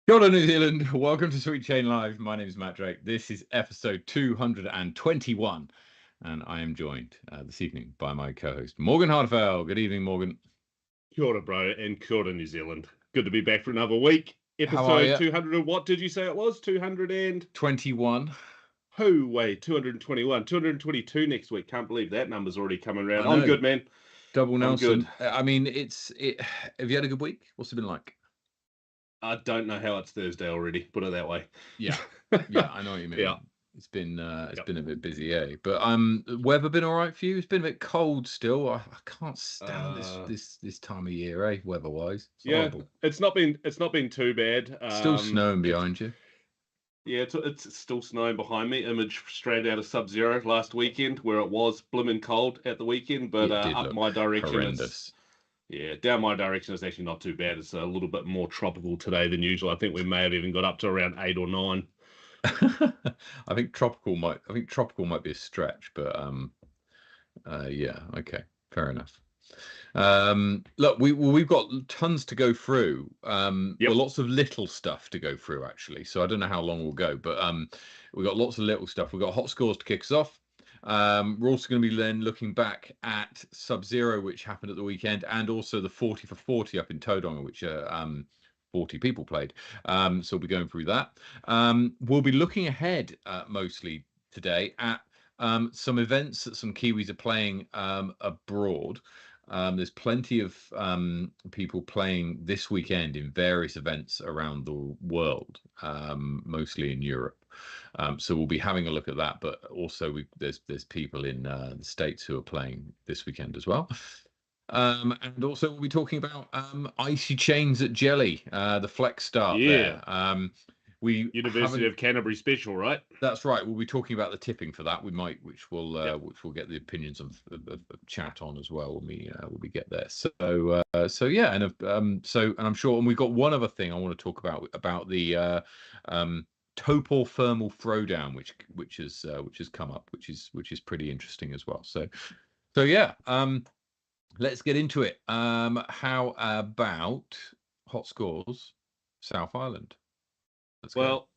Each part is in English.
Kia ora, New Zealand. Welcome to Sweet Chain Live. My name is Matt Drake. This is episode 221, and I am joined this evening by my co-host, Morgan Hardfell. Good evening, Morgan. Kia ora, bro, and kia ora, New Zealand. Good to be back for another week. How are Episode you? 200 and what did you say it was? 200 and... 21. Oh, wait, 221. 222 next week. Can't believe that number's already coming around. I know. I'm good, man. Double Nelson. Good. I mean, have you had a good week? What's it been like? I don't know how it's Thursday already, put it that way. Yeah, I know what you mean. Yeah. It's been been a bit busy, But weather been all right for you? It's been a bit cold still. I can't stand this time of year, weather-wise. Yeah, horrible. it's not been too bad. Still snowing behind you. Yeah, it's still snowing behind me. Image straight out of Sub-Zero last weekend, where it was blooming cold at the weekend, but up my direction, horrendous. Down my direction is actually not too bad. It's a little bit more tropical today than usual. I think we may have even got up to around 8 or 9. I think tropical might be a stretch, but yeah, okay, fair enough. Look, we've got tons to go through. Well, lots of little stuff to go through actually. So I don't know how long we'll go, but we've got lots of little stuff. We've got hot scores to kick us off. We're also going to be then looking back at Sub-Zero, which happened at the weekend, and also the 40 for 40 up in Tauranga, which 40 people played. So we'll be going through that. We'll be looking ahead mostly today at some events that some Kiwis are playing abroad. There's plenty of people playing this weekend in various events around the world, mostly in Europe. So we'll be having a look at that, but also there's people in the States who are playing this weekend as well. And also we'll be talking about icy chains at Jelly, the flex start there. University of Canterbury special, right? That's right. We'll be talking about the tipping for that. Which we'll get the opinions of chat on as well when we get there. So yeah, and I'm sure, and we've got one other thing I want to talk about the Topor thermal throwdown, which has come up, which is pretty interesting as well. So yeah, let's get into it. How about hot scores, South Island? Well,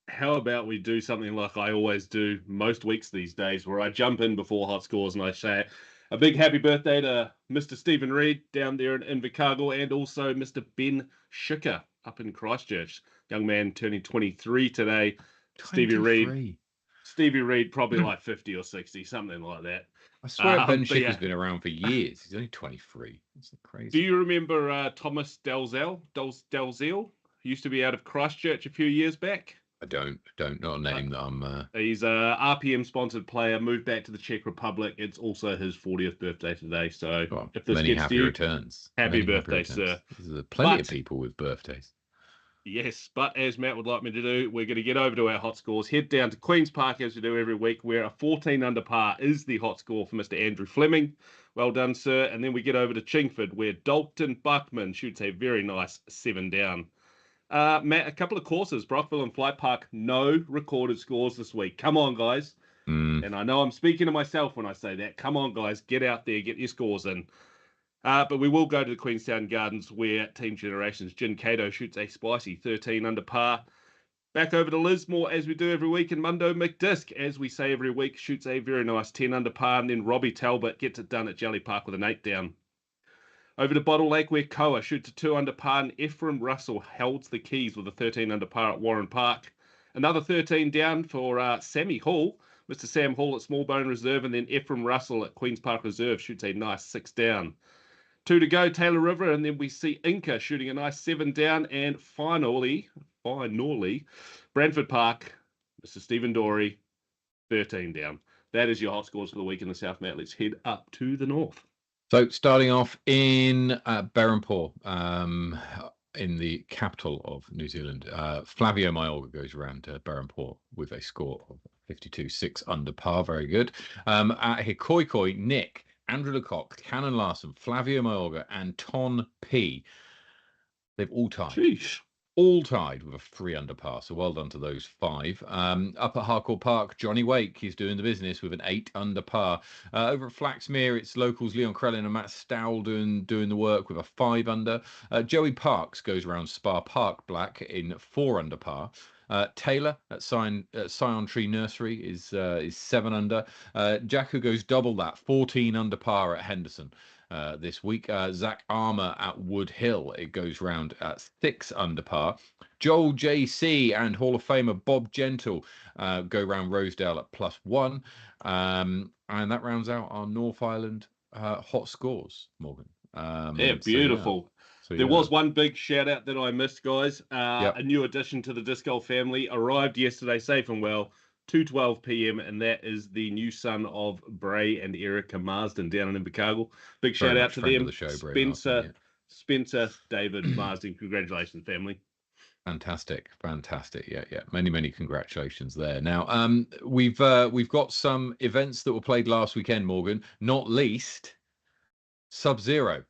how about we do something like I always do most weeks these days, where I jump in before hot scores and I say a big happy birthday to Mr. Stephen Reid down there in Invercargill, and also Mr. Ben Schicker up in Christchurch. Young man turning 23 today. 23. Stevie Reid probably like 50 or 60, something like that. I swear Ben Schicker's been around for years. He's only 23. That's crazy. Do you remember Thomas Dalzell? He used to be out of Christchurch a few years back. I don't know a name that I'm... He's a RPM-sponsored player, moved back to the Czech Republic. It's also his 40th birthday today, so if this gets to you, returns. Happy birthday, sir. There's plenty of people with birthdays. Yes, but as Matt would like me to do, we're going to get over to our hot scores, head down to Queen's Park as we do every week, where a 14 under par is the hot score for Mr. Andrew Fleming. Well done, sir. And then we get over to Chingford, where Dalton Buckman shoots a very nice 7 down. Matt, a couple of courses, Brockville and Flight Park, no recorded scores this week. Come on, guys. And I know I'm speaking to myself when I say that. Come on, guys, get out there, get your scores in. But we will go to the Queenstown Gardens, where Team Generations' Jin Cato shoots a spicy 13 under par. Back over to Lismore, as we do every week, and Mundo McDisk, as we say every week, shoots a very nice 10 under par. And then Robbie Talbot gets it done at Jelly Park with an 8 down. Over to Bottle Lake, where Koa shoots a 2 under par, and Ephraim Russell holds the keys with a 13 under par at Warren Park. Another 13 down for Sammy Hall, Mr. Sam Hall at Smallbone Reserve, and then Ephraim Russell at Queen's Park Reserve shoots a nice 6 down. 2 to go, Taylor River, and then we see Inca shooting a nice 7 down, and finally, Brantford Park, Mr. Stephen Dory, 13 down. That is your hot scores for the week in the South, Matt. Let's head up to the north. So starting off in Berhampore, in the capital of New Zealand, Flavio Mayorga goes around Berhampore with a score of 52, 6 under par. Very good. At Hikoikoi, Nick, Andrew Lecoq, Cannon Larson, Flavio Mayorga, and Ton P. They've all tied. Sheesh. all tied with a 3-under par. So well done to those 5. Up at Harcourt Park, Johnny Wake is doing the business with an 8-under par. Over at Flaxmere, it's locals Leon Crellin and Matt Stowden doing the work with a 5-under. Joey Parks goes around Spa Park Black in 4-under par. Taylor at Scion Tree Nursery is 7-under. Jack, who goes double that, 14-under par at Henderson. This week, Zach Armour at Wood Hill. It goes round at 6-under par. Joel JC and Hall of Famer Bob Gentle go round Rosedale at +1. And that rounds out our North Island hot scores, Morgan. Yeah, beautiful. There was one big shout out that I missed, guys. A new addition to the Disc Golf family arrived yesterday, safe and well, 2:12 p.m. and that is the new son of Bray and Erica Marsden down in Invercargill. Big shout out to them, Spencer, David Marsden. Congratulations, family. Fantastic. Yeah. Many congratulations there. Now, we've got some events that were played last weekend, Morgan. Not least, Sub-Zero.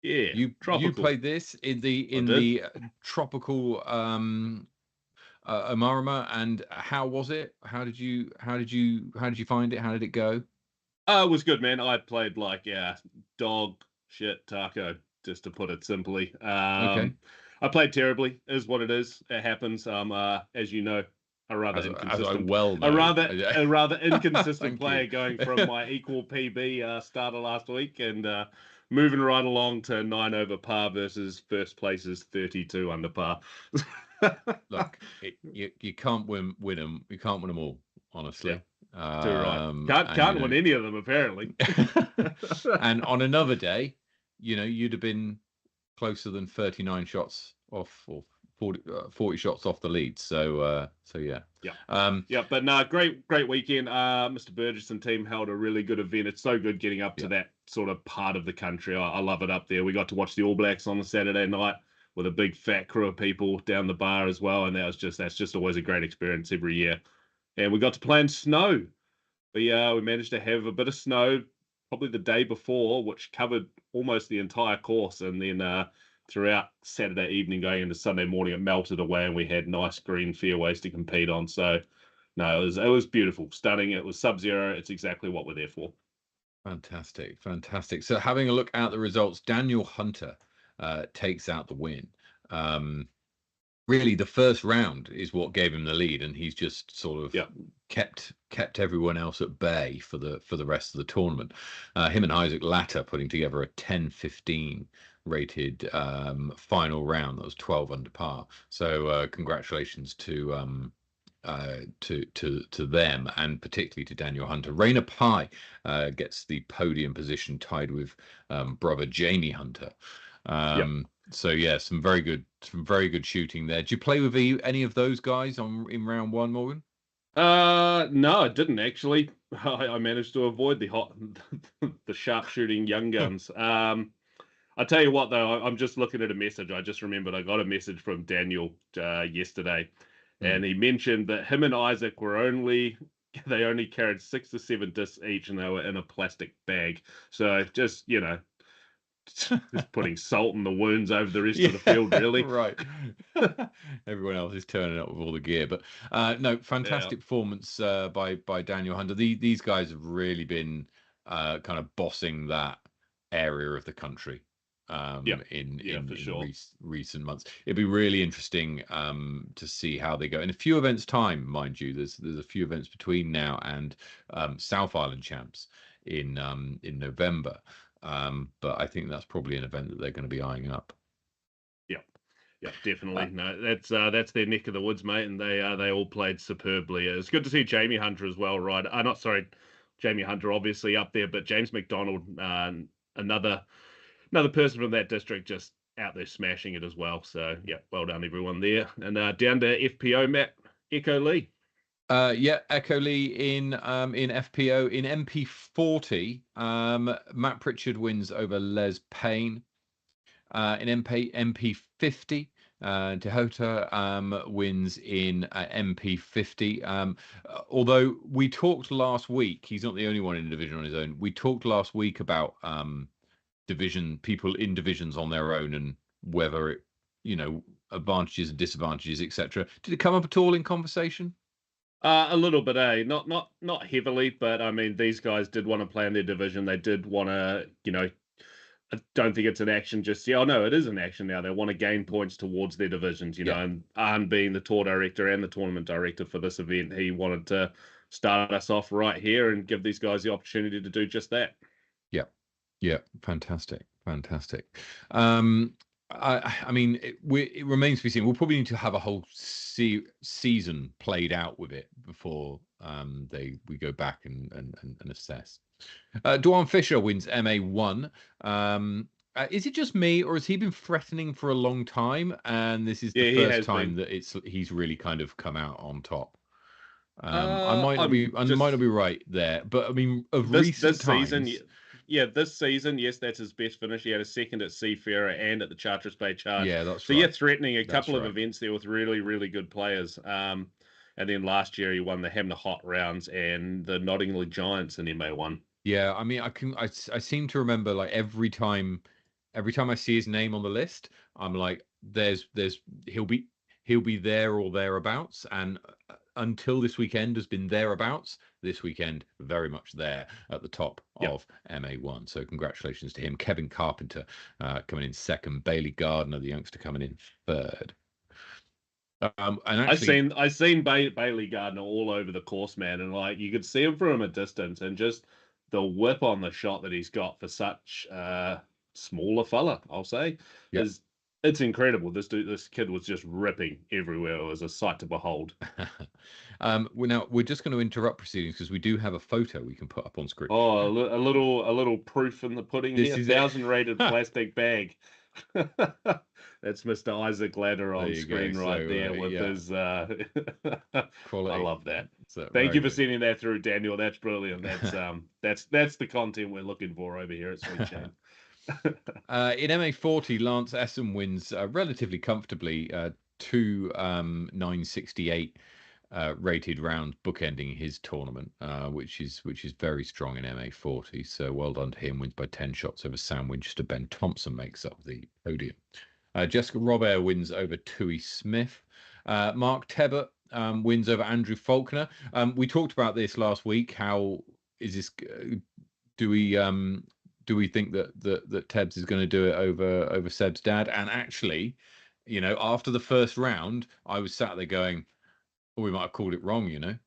Yeah, you played this in the tropical Omarama, and how was it? How did you find it? How did it go? It was good, man. I played like dog shit taco, just to put it simply. Okay. I played terribly, is what it is. It happens. As you know, a rather inconsistent player going from my equal PB starter last week and moving right along to 9 over par versus first place's 32 under par. Look, you can't win them. You can't win them all, honestly. Yeah, too right. Can't win any of them, apparently. And on another day, you'd have been closer than 39 shots off, or 40 shots off the lead. So yeah. But no, great weekend. Mr. Burgess and team held a really good event. It's so good getting up to that sort of part of the country. I love it up there. We got to watch the All Blacks on the Saturday night with a big fat crew of people down the bar as well, and that's just always a great experience every year. And we got to play in snow. We managed to have a bit of snow probably the day before, which covered almost the entire course, and then throughout Saturday evening going into Sunday morning, it melted away, and we had nice green fairways to compete on. So, no, it was beautiful, stunning. It was Sub-Zero. It's exactly what we're there for. Fantastic. So, having a look at the results, Daniel Hunter takes out the win. Really, the first round is what gave him the lead, and he's just sort of kept everyone else at bay for the rest of the tournament. Him and Isaac Latter putting together a 10-15 rated final round that was 12 under par. So congratulations to them, and particularly to Daniel Hunter. Rainer Pye gets the podium position, tied with brother Jamie Hunter. So yeah, some very good shooting there. Did you play with any of those guys in round one, Morgan? No, I didn't actually. I managed to avoid the sharp shooting young guns. I tell you what, though, I'm just looking at a message. I just remembered I got a message from Daniel yesterday, and he mentioned that him and Isaac were only carried 6 to 7 discs each, and they were in a plastic bag. So just just putting salt in the wounds over the rest of the field, really. Right. Everyone else is turning up with all the gear, but no, fantastic performance by Daniel Hunter. These guys have really been kind of bossing that area of the country in recent months. It'd be really interesting to see how they go in a few events time, mind you. There's a few events between now and South Island Champs in November. But I think that's probably an event that they're going to be eyeing up. Yeah, definitely. No, that's their neck of the woods, mate, and they all played superbly. It's good to see Jamie Hunter as well, right? Jamie Hunter obviously up there, but James McDonald, another person from that district, just out there smashing it as well. So yeah, well done everyone there. And down to FPO, Matt Echo Lee. Echo Lee in FPO. In MP40, Matt Pritchard wins over Les Payne. In MP50, Tehota wins in MP50. Although we talked last week, he's not the only one in a division on his own. We talked last week about people in divisions on their own, and whether advantages and disadvantages, etc. Did it come up at all in conversation? A little bit, eh? Not heavily, but I mean, these guys did want to play in their division. They did want to, I don't think it's an action just yet. Oh no, it is an action now. They want to gain points towards their divisions, Yeah, and Arn being the tour director and the tournament director for this event, he wanted to start us off right here and give these guys the opportunity to do just that. yeah, yeah. Fantastic, fantastic. I mean, it remains to be seen. We'll probably need to have a whole season played out with it before we go back and assess. Dwan Fisher wins MA1. Is it just me, or has he been threatening for a long time? And this is the Yeah, he first has time been. that he's really kind of come out on top. I might not I'm be right there, but I mean, of this recent season, times, yeah, this season, yes, that's his best finish. He had a second at Seafarer and at the Charters Bay Charge. yeah, that's So yeah, right. threatening a That's couple of right. events there with really, really good players. And then last year he won the Hamner Hot rounds and the Nottingham Giants in MA1. Yeah, I mean, I seem to remember like every time I see his name on the list, I'm like, there's he'll be there or thereabouts, and until this weekend has been thereabouts. This weekend, very much there at the top Yep. of MA1. So congratulations to him. Kevin Carpenter coming in second. Bailey Gardner, the youngster, coming in third. And actually, I seen Bailey Gardner all over the course, man, and like you could see him from a distance, and just the whip on the shot that he's got for such smaller fella, I'll say, yeah. is it's incredible. This kid was just ripping everywhere. It was a sight to behold. We're just going to interrupt proceedings because we do have a photo we can put up on screen. Oh, a little proof in the pudding This here. is it. 1,000 rated plastic bag. That's Mr. Isaac Ladder There on you go. screen right So there with yeah, his. I quality. love that. So Thank you very for good. sending that through, Daniel. That's brilliant. That's the content we're looking for over here at Sweet Shane. In MA40, Lance Essen wins relatively comfortably, 968 rated round, bookending his tournament, which is very strong in MA40. So well done to him. Wins by 10 shots over Sam Winchester. Ben Thompson makes up the podium. Jessica Robert wins over Tui Smith. Mark Tebbett wins over Andrew Faulkner. We talked about this last week. How is this? Do we think that Tebbs is going to do it over Seb's dad? And actually, after the first round, I was sat there going, "Oh, we might have called it wrong.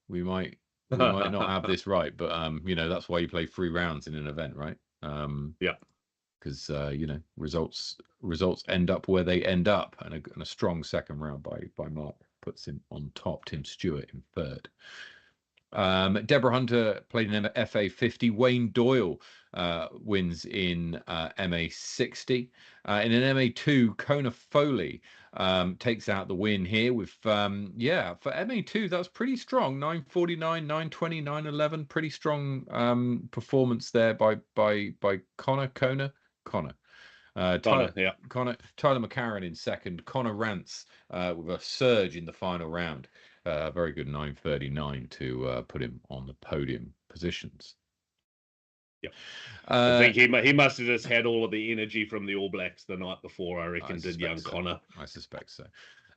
We might not have this right." But that's why you play 3 rounds in an event, right? Yeah. Because results end up where they end up, and a strong second round by Mark puts him on top. Tim Stewart in third. Deborah Hunter played in FA 50. Wayne Doyle wins in MA 60. In an MA 2, Kona Foley takes out the win here with for MA 2 that's pretty strong. 949, 920, 911. Pretty strong performance there by Connor. Tyler McCarron in second. Connor Rance with a surge in the final round. Very good 939 to put him on the podium positions. Yep. I think he must have just had all of the energy from the All Blacks the night before, I reckon, did young Connor. I suspect so.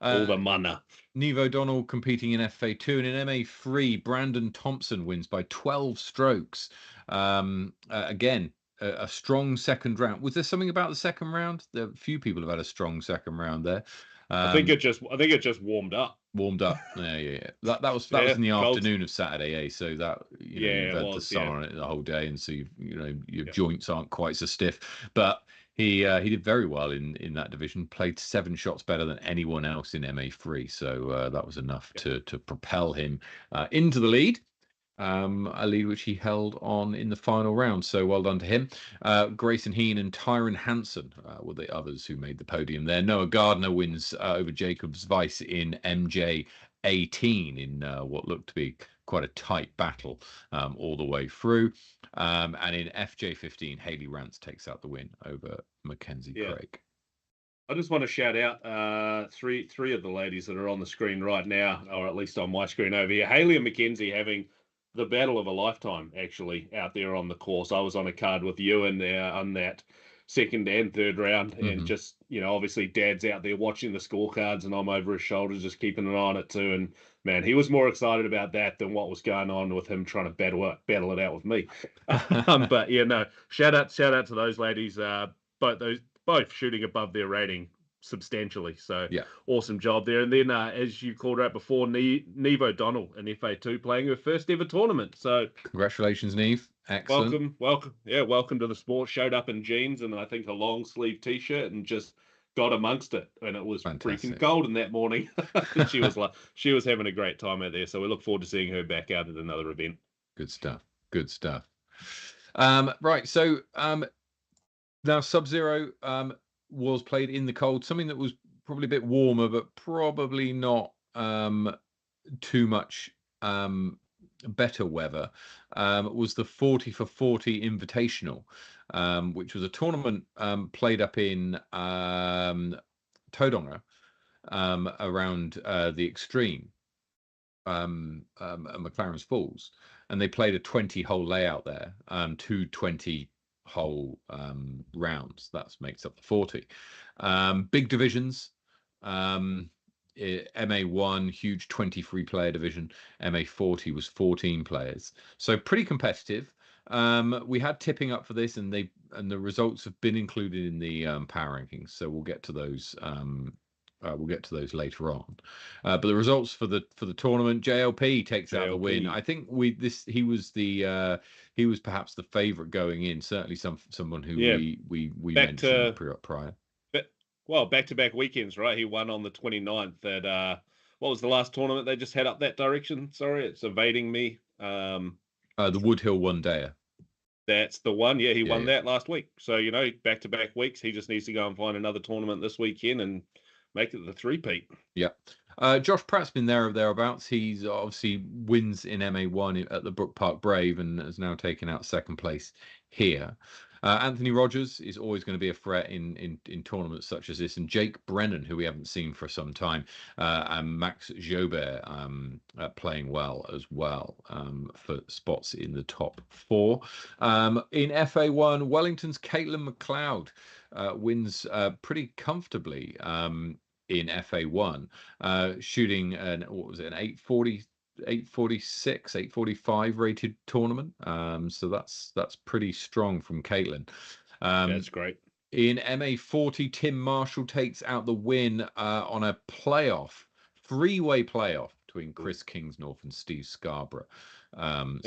All the mana. Neve O'Donnell competing in FA2, and in MA3, Brandon Thompson wins by 12 strokes. Again, a strong second round. Was there something about the second round? There few people have had a strong second round there. I think it just warmed up. Yeah. That was in the afternoon of Saturday, so that you've had the sun on it the whole day, and so your joints aren't quite so stiff. But he did very well in that division. Played 7 shots better than anyone else in MA3, so that was enough to propel him into the lead. A lead which he held on in the final round. So well done to him. Grayson Heen and Tyron Hansen were the others who made the podium there. Noah Gardner wins over Jacobs Weiss in MJ 18 in what looked to be quite a tight battle all the way through. And in FJ 15, Haley Rance takes out the win over Mackenzie Craig. I just want to shout out three of the ladies that are on the screen right now, or at least on my screen over here. Haley and Mackenzie having the battle of a lifetime, actually, out there on the course. I was on a card with you and on that second and third round, and Mhm. just obviously Dad's out there watching the scorecards, and I'm over his shoulder just keeping an eye on it too. And man, he was more excited about that than what was going on with him trying to battle it out with me. But yeah, no, shout out to those ladies, both shooting above their rating substantially. So Yeah. awesome job there. And then as you called her out before, Neve O'Donnell in FA2 playing her first ever tournament. So Congratulations, Neve. Excellent. welcome to the sport. Showed up in jeans and I think a long sleeve t-shirt and just got amongst it. And it was freaking Fantastic. golden that morning. She was having a great time out there. So we look forward to seeing her back out at another event. Good stuff. Good stuff. Right. So now Sub-Zero was played in the cold, something that was probably a bit warmer, but probably not too much better weather. Was the 40 for 40 Invitational, which was a tournament played up in Tauranga around the Extreme, at McLaren's Falls, and they played a 20-hole layout there, two 20-hole rounds. That makes up the 40. Big divisions. MA1, huge 23-player division. MA40 was 14 players, so pretty competitive. We had tipping up for this, and the results have been included in the power rankings, so we'll get to those. We'll get to those later on. But the results for the tournament, JLP takes out the win. I think he was perhaps the favourite going in. Certainly someone who we mentioned prior. Well, back-to-back weekends, right? He won on the 29th at what was the last tournament they just had up that direction? Sorry, it's evading me. The Woodhill One Dayer. That's the one. Yeah, he won that last week. So, back-to-back weeks. He just needs to go and find another tournament this weekend and make it the three-peat. Yeah. Josh Pratt's been there or thereabouts. He's obviously wins in MA1 at the Brook Park Brave and has now taken out second place here. Anthony Rogers is always going to be a threat in tournaments such as this, and Jake Brennan, who we haven't seen for some time, and Max Jobert playing well as well for spots in the top four. In FA1, Wellington's Caitlin McLeod wins pretty comfortably in FA1, shooting an 846, 845 rated tournament. So that's pretty strong from Caitlin. That's great. In MA40, Tim Marshall takes out the win on a three-way playoff between Chris Kingsnorth and Steve Scarborough.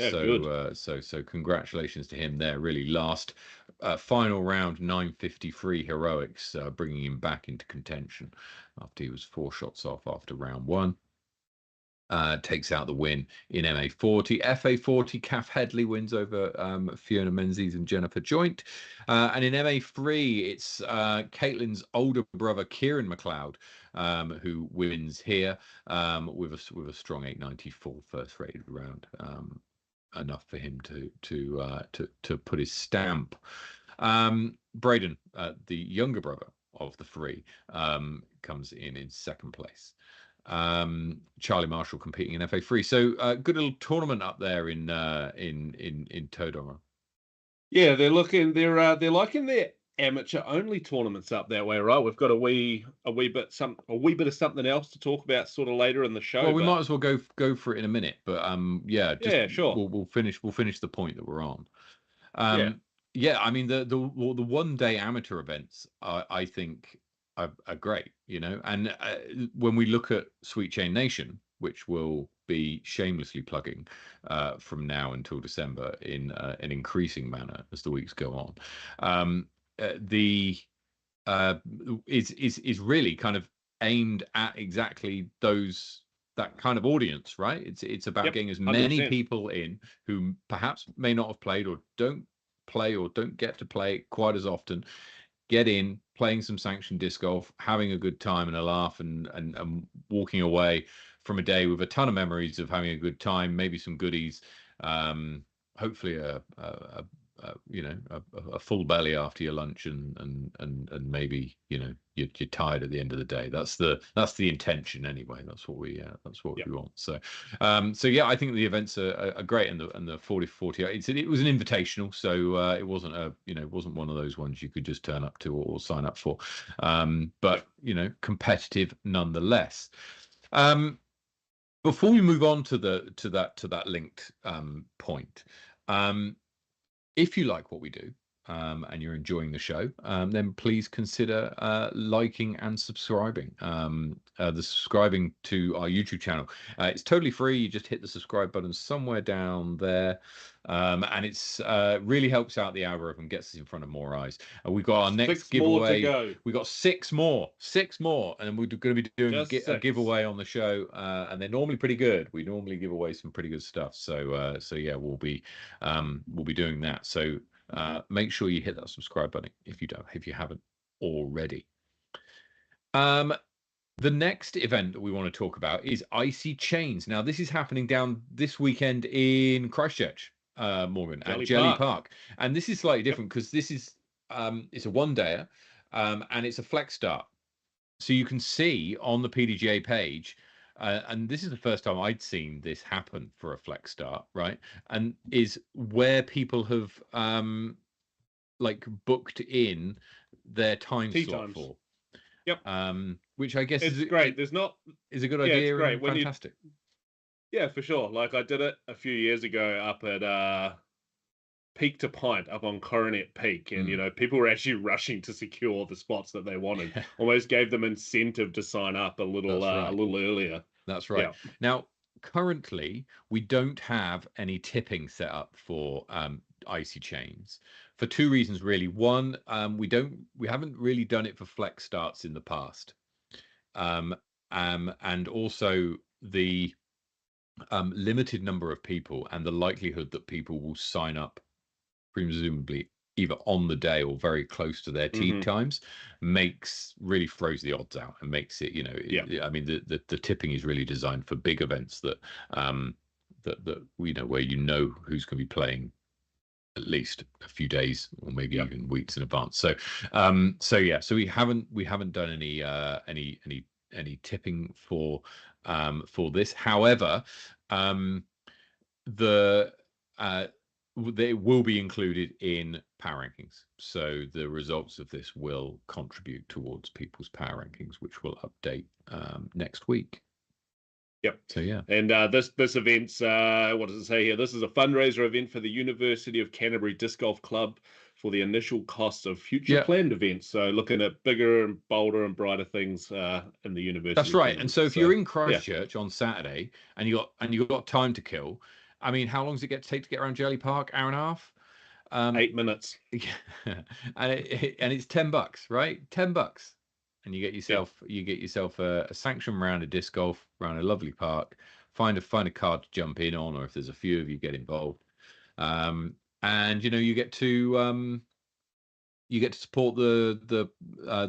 So congratulations to him there. Really last final round 953 heroics, bringing him back into contention after he was 4 shots off after round 1. Takes out the win in MA40. FA40, Kath Headley wins over Fiona Menzies and Jennifer Joint. And in MA3, it's Caitlin's older brother, Kieran McLeod, who wins here with a strong 894 first rated round. Enough for him to put his stamp. Braden, the younger brother of the three, comes in second place. Charlie Marshall competing in FA3. So good little tournament up there in Tauranga. Yeah, they're liking their amateur only tournaments up that way, right? We've got a wee bit of something else to talk about sort of later in the show. Well, we might as well go for it in a minute, but sure. We'll finish the point that we're on. Yeah, I mean the 1 day amateur events I think are great, and when we look at Sweet Chain Nation, which we'll be shamelessly plugging from now until December in an increasing manner as the weeks go on, is really kind of aimed at exactly that kind of audience, right? It's about getting as many 100%. people in who perhaps may not have played or don't play or don't get to play quite as often, get in, playing some sanctioned disc golf, having a good time and a laugh, and walking away from a day with a ton of memories of having a good time, maybe some goodies, hopefully a a full belly after your lunch, and maybe you're tired at the end of the day. That's the intention anyway. That's what we want. So yeah, I think the events are great, and the 40 it was an invitational, so it wasn't one of those ones you could just turn up to or sign up for, but competitive nonetheless. Before we move on to that linked point, if you like what we do, and you're enjoying the show, then please consider liking and subscribing. The subscribing to our YouTube channel, it's totally free. You just hit the subscribe button somewhere down there, and it's really helps out the algorithm, gets us in front of more eyes. We've got our next 6 more to giveaway. go. We've got 6 more, and we're going to be doing Just a 6. giveaway on the show, and they're normally pretty good. We normally give away some pretty good stuff. So yeah, we'll be doing that. So make sure you hit that subscribe button if you haven't already. The next event that we want to talk about is Icy Chains. Now, this is happening down this weekend in Christchurch, Morgan, at Jelly Park. And this is slightly different because this is it's a one-dayer, and it's a flex start. So you can see on the PDGA page, and this is the first time I'd seen this happen for a flex start, right? And is where people have like booked in their time slot for. Yep. Which I guess is great. Is a good idea. It's great. And fantastic. Yeah, for sure. Like I did it a few years ago up at Peak to Pint up on Coronet Peak, and people were actually rushing to secure the spots that they wanted. Almost gave them incentive to sign up a little earlier. That's right. Yeah. Now, currently, we don't have any tipping set up for Icy Chains for 2 reasons, really. One, we haven't really done it for flex starts in the past, and also the limited number of people and the likelihood that people will sign up presumably either on the day or very close to their tee times really throws the odds out and makes it, I mean, the tipping is really designed for big events that where who's going to be playing at least a few days or maybe even weeks in advance. So we haven't done any tipping for this. However, they will be included in power rankings, so the results of this will contribute towards people's power rankings, which will update next week. Yep. So yeah, and this event's what does it say here? This is a fundraiser event for the University of Canterbury Disc Golf Club for the initial costs of future planned events. So looking at bigger and bolder and brighter things in the university. That's right. And so if you're in Christchurch on Saturday and you got time to kill, I mean, how long does it take to get around Jelly Park? Hour and a half? 8 minutes. and it's $10, right? $10, and you get yourself a sanctioned round of disc golf around a lovely park. Find a card to jump in on, or if there's a few of you, get involved. And you get to support the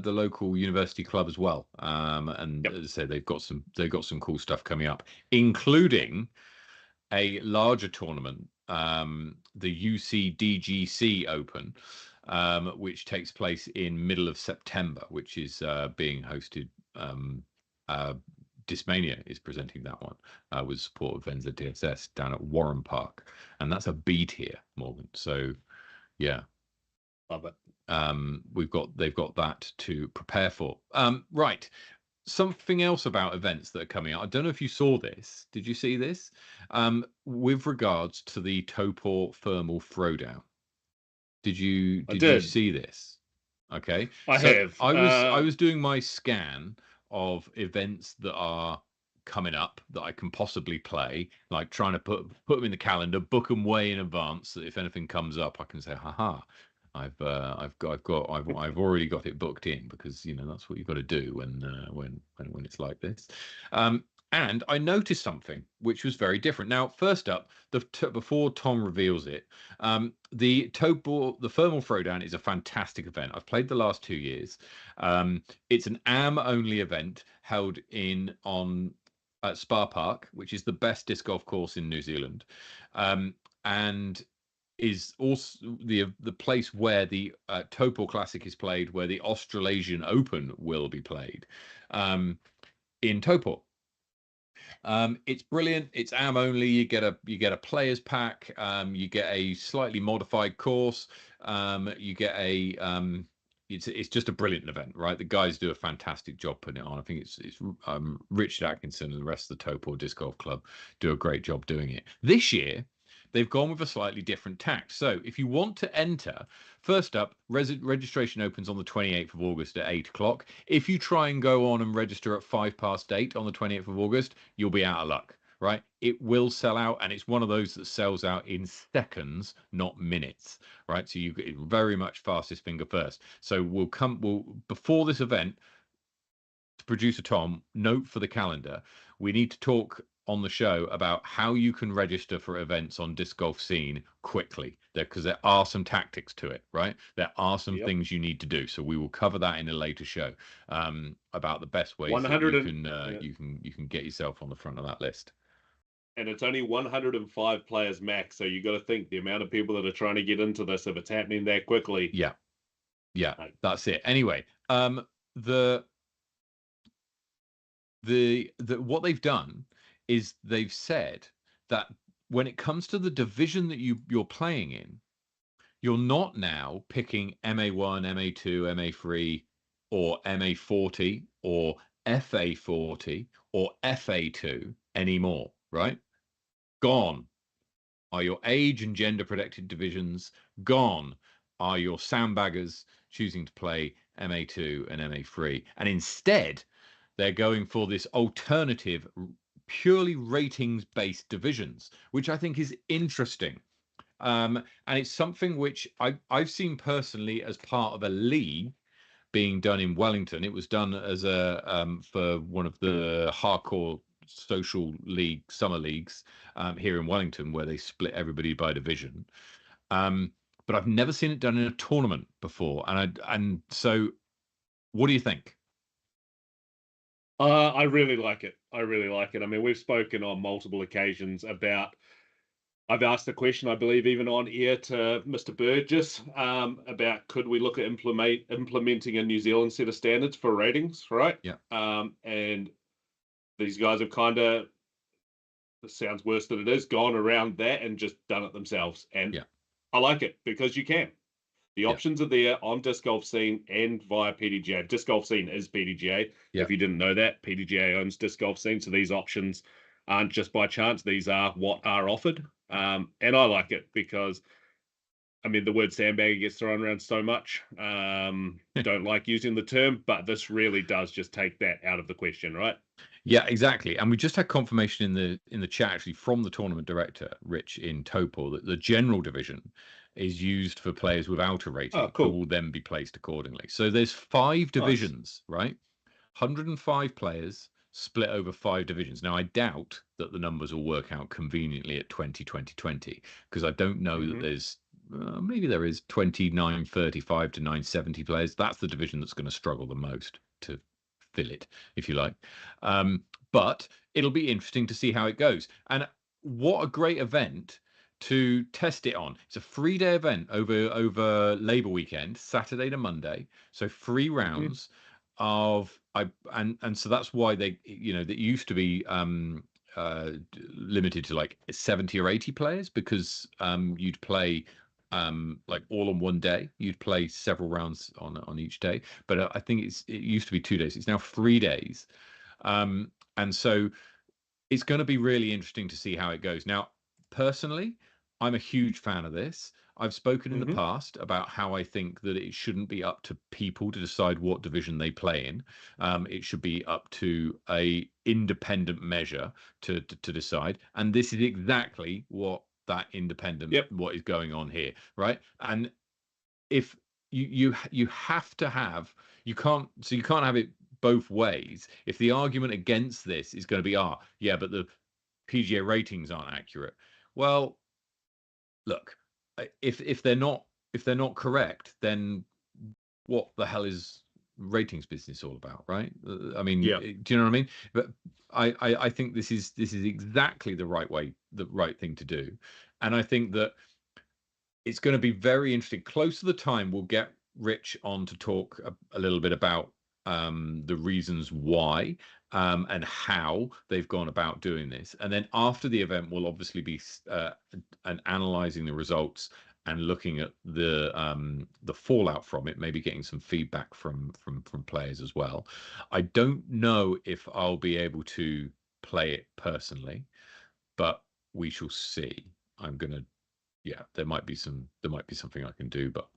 local university club as well. And as I said, they've got some cool stuff coming up, including a larger tournament, the UCDGC Open, which takes place in middle of September, which is being hosted. Discmania is presenting that one with support of NZDG down at Warren Park, and that's a B tier, Morgan. So, yeah, love it. They've got that to prepare for. Right. Something else about events that are coming out. I don't know if you saw this. Did you see this? With regards to the Topor Thermal Throwdown. Did you see this? Okay. I have. I was doing my scan of events that are coming up that I can possibly play, like trying to put them in the calendar, book them way in advance, so that if anything comes up, I can say, haha, I've already got it booked in, because that's what you've got to do when it's like this. And I noticed something which was very different. Now, first up, before Tom reveals it, the Thermal Throwdown is a fantastic event. I've played the last 2 years. It's an AM-only event held at Spa Park, which is the best disc golf course in New Zealand. And is also the place where the Topol Classic is played, where the Australasian Open will be played, in Topol. It's brilliant. It's AM only. You get a players pack. You get a slightly modified course. You get a it's just a brilliant event, right? The guys do a fantastic job putting it on. I think it's Richard Atkinson and the rest of the Topol Disc Golf Club do a great job doing it. This year, they've gone with a slightly different tack. So if you want to enter, first up, registration opens on the 28th of August at 8 o'clock. If you try and go on and register at 8:05 on the 28th of August, you'll be out of luck, right? It will sell out, and it's one of those that sells out in seconds, not minutes, right? So you get very much fastest finger first. So we'll before this event, producer Tom, note for the calendar, we need to talk on the show about how you can register for events on Disc Golf Scene quickly, because there are some tactics to it, right? There are some Yep. things you need to do, so we will cover that in a later show, about the best ways that 100 you and can yeah. you can get yourself on the front of that list. And it's only 105 players max, so you got to think the amount of people that are trying to get into this if it's happening that quickly. Yeah, Like, that's it. Anyway, the what they've done is they've said that when it comes to the division that you're playing in, you're not now picking MA1, MA2, MA3, or MA40, or FA40, or FA2 anymore, right? Gone are your age and gender protected divisions. Gone are your sandbaggers choosing to play MA2 and MA3. And instead, they're going for this alternative, purely ratings based divisions, which I think is interesting. And it's something which I've seen personally as part of a league being done in Wellington. It was done as a for one of the hardcore social league summer leagues here in Wellington, where they split everybody by division. But I've never seen it done in a tournament before. And so, what do you think? I really like it. I really like it. I mean, we've spoken on multiple occasions about. I've asked the question, I believe, even on air to Mr. Burgess, about could we look at implementing a New Zealand set of standards for ratings, right? Yeah. And these guys have kind of, this sounds worse than it is, gone around that and just done it themselves. And Yeah. I like it because you can. The Yeah. options are there on Disc Golf Scene and via PDGA. Disc Golf Scene is PDGA. Yeah. If you didn't know that, PDGA owns Disc Golf Scene. So these options aren't just by chance. These are what are offered. And I like it because, I mean, the word sandbagger gets thrown around so much. Don't like using the term, but this really does just take that out of the question, right? Yeah, exactly. And we just had confirmation in the chat actually from the tournament director, Rich in Topol, that the general division is used for players without a Oh, rating who cool. will then be placed accordingly. So there's 5 Nice. divisions, right? 105 players split over 5 divisions. Now I doubt that the numbers will work out conveniently at 20 because I don't know that Mm-hmm. there's maybe there is 2935 to 970 players. That's the division that's going to struggle the most to fill it, if you like. But it'll be interesting to see how it goes. And what a great event to test it on. It's a 3-day event over Labor weekend, Saturday to Monday. So 3 Mm-hmm. rounds of and so that's why they that used to be limited to like 70 or 80 players, because you'd play like all on one day. You'd play several rounds on each day, but I think it used to be 2 days. It's now 3 days, and so it's going to be really interesting to see how it goes. Now, personally, I'm a huge fan of this. I've spoken in the Mm-hmm. past about how I think that it shouldn't be up to people to decide what division they play in. It should be up to a independent measure to decide. And this is exactly what Yep. is going on here, right? And if you have to have, you can't have it both ways. If the argument against this is going to be, yeah, but the PGA ratings aren't accurate. Well, look, if they're not correct, then what the hell is ratings business all about, right? I mean, Yeah. do you know what I mean? But I think this is exactly the right thing to do, and I think that it's going to be very interesting. Close to the time, we'll get Rich on to talk a little bit about the reasons why and how they've gone about doing this. And then after the event, we'll obviously be and analyzing the results and looking at the fallout from it, maybe getting some feedback from players as well. I don't know if I'll be able to play it personally, but we shall see. I'm gonna, yeah, there might be something I can do, but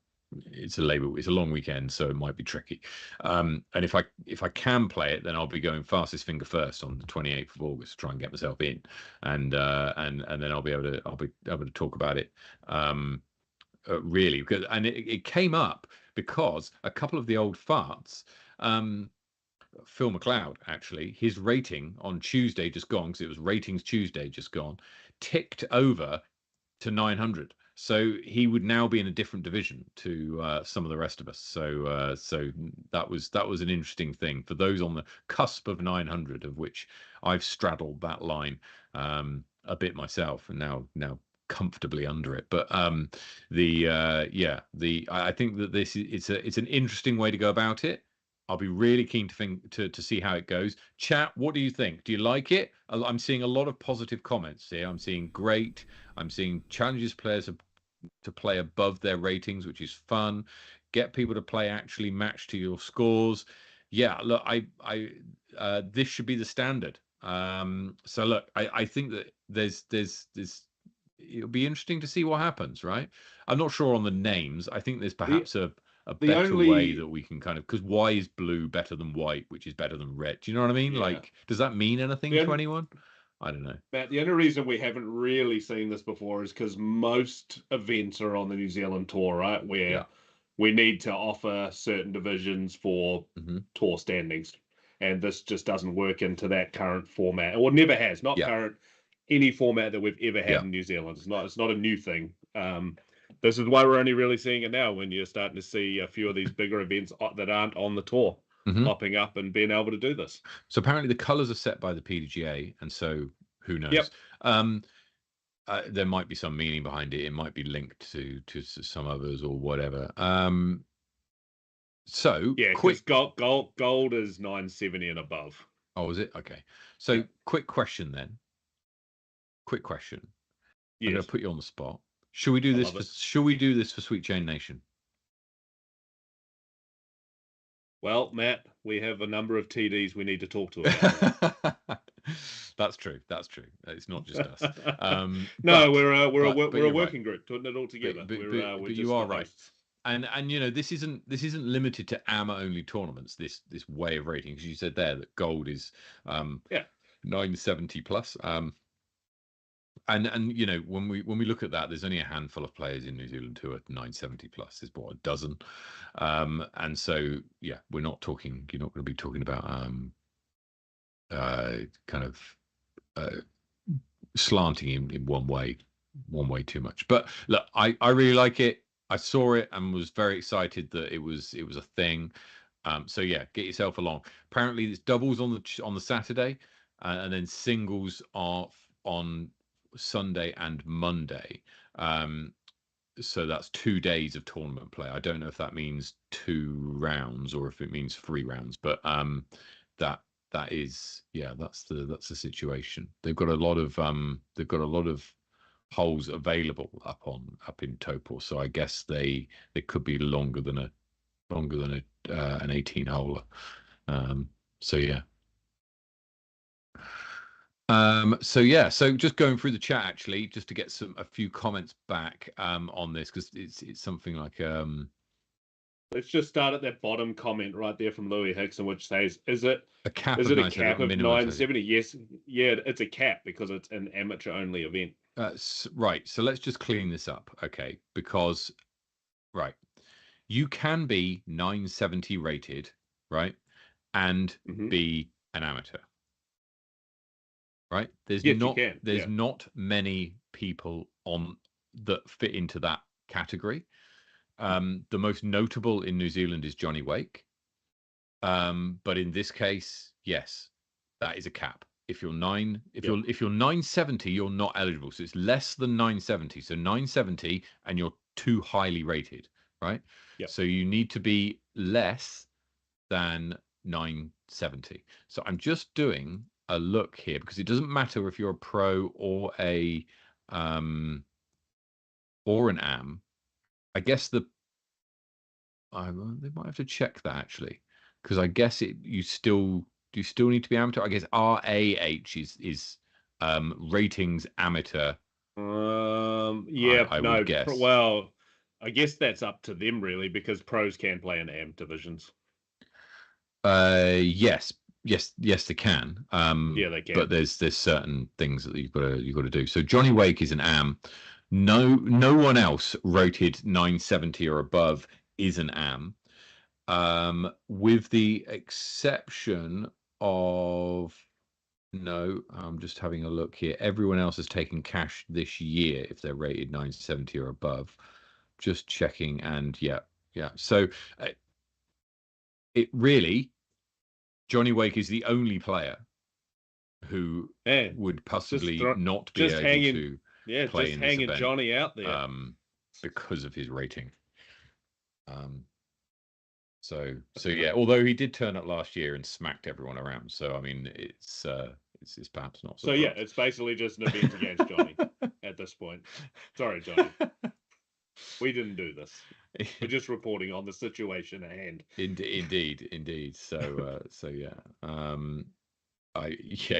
it's a long weekend, so it might be tricky. And if I can play it, then I'll be going fastest finger first on the 28th of August to try and get myself in, and then I'll be able to talk about it. Really, because it came up because a couple of the old farts, Phil McLeod, actually, his rating on Tuesday just gone, because it was ratings Tuesday just gone, ticked over to 900. So he would now be in a different division to some of the rest of us. So that was an interesting thing for those on the cusp of 900, of which I've straddled that line a bit myself, and now comfortably under it. But I think that it's an interesting way to go about it. I'll be really keen to see how it goes. Chat, what do you think? Do you like it? I'm seeing a lot of positive comments here. I'm seeing great. I'm seeing challenges players to play above their ratings, which is fun. Get people to play actually match to your scores. Yeah, look, this should be the standard. So look, I think that there's it'll be interesting to see what happens, right? I'm not sure on the names. I think there's perhaps a better way that we can kind of, because why is blue better than white, which is better than red? Do you know what I mean? Yeah. Like, does that mean anything to anyone? I don't know. Matt, the only reason we haven't really seen this before is because most events are on the New Zealand tour, right? Where we need to offer certain divisions for tour standings. And this just doesn't work into that current format. Or never has, not current, any format that we've ever had in New Zealand. It's not a new thing. This is why we're only really seeing it now, when you're starting to see a few of these bigger events that aren't on the tour popping up and being able to do this. So apparently the colours are set by the PDGA, and so who knows? There might be some meaning behind it. It might be linked to some others or whatever. So yeah, quick gold is 970 and above. Oh, is it? Okay. So quick question then. Quick question. Yes. I'm going to put you on the spot. Should we do this? Should we do this for Sweet Jane Nation? Well, Matt, we have a number of TDs we need to talk to about. That's true. That's true. It's not just us. No, we're a working group putting it all together. But you are right. And you know, this isn't limited to AMA only tournaments. This way of rating, because you said there that gold is 970 plus. And you know, when we look at that, there's only a handful of players in New Zealand who are 970 plus. There's what, a dozen, and so yeah, we're not talking. You're not going to be talking about kind of slanting in one way too much. But look, I really like it. I saw it and was very excited that it was a thing. So yeah, get yourself along. Apparently, it's doubles on the Saturday, and then singles are on Sunday and Monday. So that's 2 days of tournament play. I don't know if that means 2 rounds or if it means 3 rounds, but that is, yeah, that's the situation. They've got a lot of holes available up in Topor, so I guess they could be longer than an 18-holer. So yeah. So just going through the chat, actually, just to get a few comments back on this, because it's something like let's just start at that bottom comment right there from Louis Hickson, which says, is it a cap of 970? Yes, yeah, it's a cap because it's an amateur only event. Right, so let's just clean this up, okay? Because you can be 970 rated, right, and be an amateur. Right, there's not many people on that fit into that category. The most notable in New Zealand is Johnny Wake, but in this case, yes, that is a cap. If you're 970, you're not eligible. So it's less than 970. So 970, and you're too highly rated, right? Yep. So you need to be less than 970. So I'm just doing a look here because it doesn't matter if you're a pro or an AM. I guess they might have to check that actually, because I guess you still need to be amateur. I guess RAH is ratings amateur. Yeah, I no, would guess. well, I guess that's up to them really, because pros can play in AM divisions. Yes, they can. Yeah, they can. But there's certain things that you've got to do. So Johnny Wake is an AM. No one else rated 970 or above is an AM. With the exception of no, I'm just having a look here. Everyone else has taken cash this year if they're rated 970 or above. Just checking, and yeah. So it really, Johnny Wake is the only player who would possibly not be able to play in this event. Johnny out there, because of his rating. So yeah, although he did turn up last year and smacked everyone around. So I mean, it's perhaps not. So yeah, it's basically just an event against Johnny at this point. Sorry, Johnny. We didn't do this. We're just reporting on the situation at hand. Indeed. So yeah.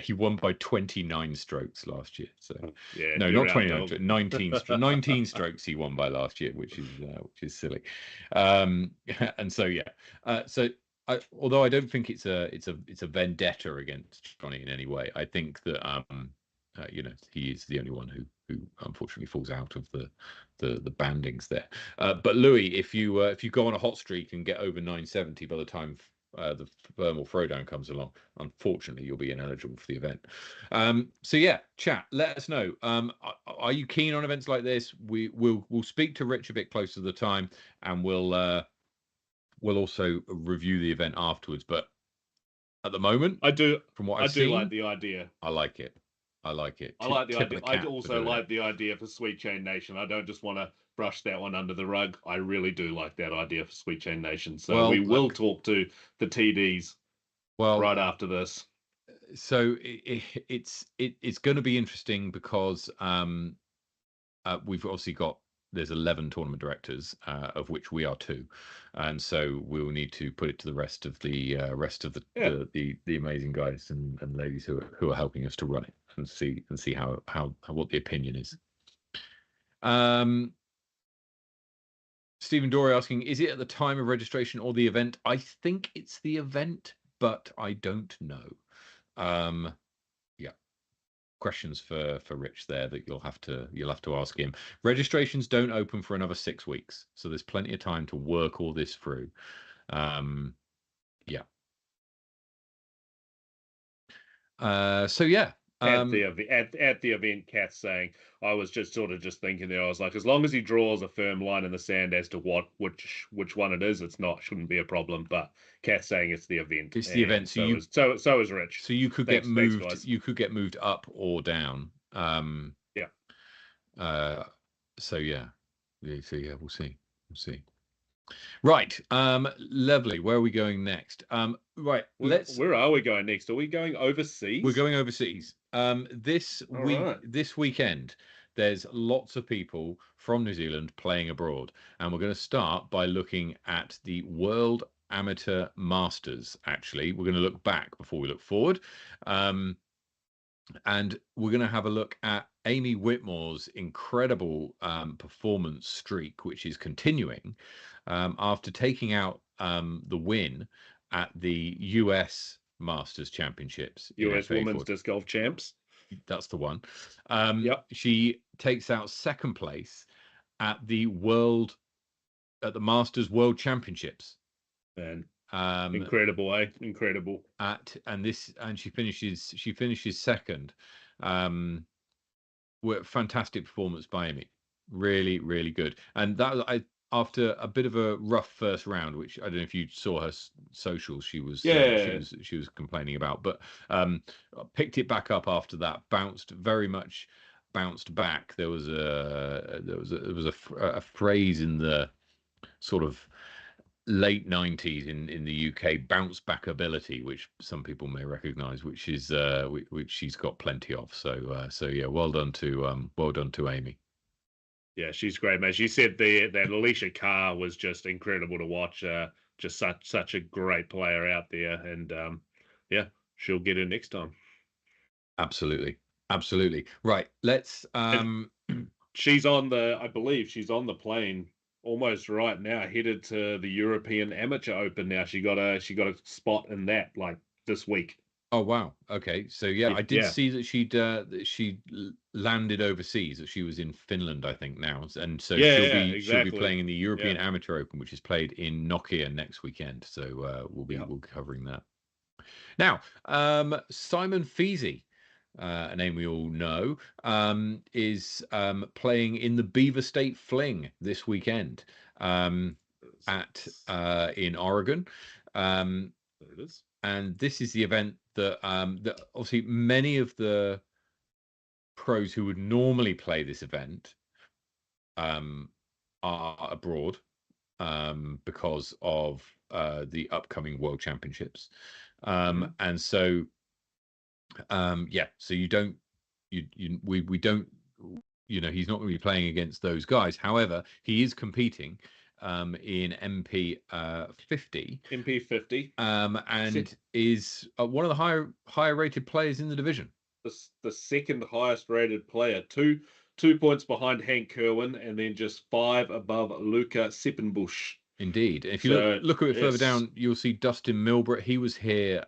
He won by 29 strokes last year. So yeah, no, not 29, 19 strokes he won by last year, which is silly. And so yeah. Although I don't think it's a vendetta against Johnny in any way, I think that he is the only one who unfortunately falls out of the bandings there. But Louis, if you go on a hot streak and get over 970 by the time the thermal throwdown comes along, unfortunately you'll be ineligible for the event. So yeah, chat, let us know. Are you keen on events like this? We'll speak to Rich a bit closer to the time, and we'll also review the event afterwards. But at the moment, I do seen, like the idea. I like it. I like the idea. I also like the idea for Sweet Chain Nation. I don't just want to brush that one under the rug. I really do like that idea for Sweet Chain Nation. So we will talk to the TDs right after this. So it's going to be interesting because we've obviously got, there's 11 tournament directors, of which we are 2, and so we will need to put it to the rest of the amazing guys and ladies who are helping us to run it, and see how what the opinion is. Stephen Dory asking, is it at the time of registration or the event? I think it's the event, but I don't know. Questions for Rich there that you'll have to ask him. Registrations don't open for another 6 weeks, so there's plenty of time to work all this through. So yeah. At the event, Kat's saying, I was just thinking there. I was like, as long as he draws a firm line in the sand as to which one it is, shouldn't be a problem. But Kat's saying it's the event. It's the event. So is Rich. So you could get moved. Thanks, you could get moved up or down. Yeah. So yeah. So yeah, we'll see. Right. Lovely. Where are we going next? Right. Where are we going next? Are we going overseas? We're going overseas. This weekend, there's lots of people from New Zealand playing abroad, and we're going to start by looking at the World Amateur Masters. Actually, we're going to look back before we look forward. And we're going to have a look at Amy Whitmore's incredible performance streak, which is continuing after taking out the win at the US Masters Championships. US Women's Disc Golf Champs. That's the one. She takes out second place at the Masters World Championships. And incredible, eh? Incredible. And she finishes second. Fantastic performance by Amy. Really, really good. And that after a bit of a rough first round, which I don't know if you saw her socials, she was complaining about, but picked it back up after that, bounced very much bounced back. There was a phrase in the sort of late 90s in the UK, bounce back ability, which some people may recognize, which she's got plenty of. So yeah, well done to Amy. Yeah, she's great, man. She said that Alicia Carr was just incredible to watch. Just such a great player out there, and yeah, she'll get her next time. Absolutely. Right, let's she's on the, I believe she's on the plane almost right now, headed to the European Amateur Open now. She got a spot in that like this week. Oh wow. Okay. So yeah, I did Yeah. see that she landed overseas. That she was in Finland, I think now, and so she'll be playing in the European Amateur Open, which is played in Nokia next weekend. So we'll be covering that. Now, Simon Feasey, a name we all know, is playing in the Beaver State Fling this weekend at in Oregon. It is. And this is the event that obviously many of the pros who would normally play this event are abroad because of the upcoming World Championships. And so yeah, so we don't, he's not going to be playing against those guys. However, he is competing in MP 50. MP 50. And is one of the higher rated players in the division. The second highest rated player, two points behind Hank Kerwin, and then just 5 above Luca Sippenbusch. Indeed. If you look a bit further down, you'll see Dustin Milbert. He was here.